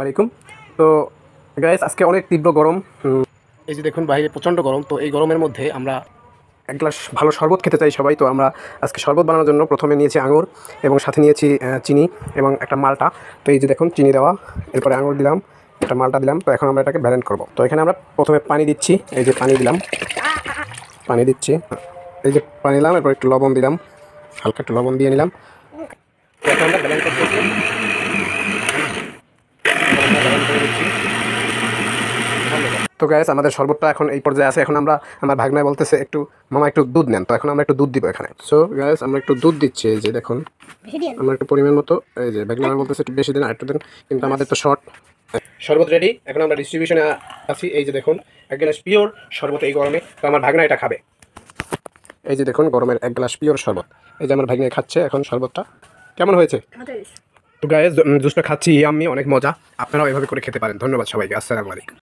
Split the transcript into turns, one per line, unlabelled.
আলাইকুম। তো গাইস আজকে অনেক তীব্র গরম। এই যে দেখুন বাইরে প্রচণ্ড গরম। তো এই গরমের মধ্যে আমরা এক গ্লাস ভালো শরবত খেতে চাই সবাই। তো আমরা আজকে শরবত বানানোর জন্য প্রথমে নিয়েছি আঙুর এবং সাথে নিয়েছি চিনি এবং একটা মালটা। তো এই যে দেখুন চিনি দেওয়া, এরপরে আঙুর দিলাম, একটা মালটা দিলাম। তো এখন আমরা এটাকে ব্লেন্ড করব। তো এখানে আমরা প্রথমে পানি দিচ্ছি, এই যে পানি দিলাম, পানি দিচ্ছি, এই যে পানি দিলাম, এরপর একটু লবণ দিলাম, হালকা একটু লবণ দিয়ে নিলাম। তো এখন আমরা ব্লেন্ড করতেছি। তো গ্যাস আমাদের শরবতটা এখন এই পর্যায়ে আছে। এখন আমরা আমার ভাগনায় বলতেছে একটু মামা একটু দুধ নেন। তো এখন আমরা একটু দুধ দিব এখানে। সো গ্যাস আমরা একটু দুধ দিচ্ছি, এই যে দেখুন আমরা একটু পরিমাণ মতো, এই যে ভাগনা বলতেছে একটু বেশি দিন আর একটু দিন, কিন্তু আমাদের তো শর্ট। শরবত রেডি, এখন আমরা ডিস্ট্রিবিউশনে আছি। এই যে দেখুন এক গ্লাস পিওর শরবত এই গরমে। তো আমার ভাগনা এটা খাবে। এই যে দেখুন গরমের এক গ্লাস পিওর শরবত, এই যে আমার ভাগনা খাচ্ছে এখন শরবতটা। কেমন হয়েছে? তো গাইস জুসটা খাচ্ছি, আমি অনেক মজা। আপনারাও এভাবে করে খেতে পারেন। ধন্যবাদ সবাইকে। আসসালামু আলাইকুম।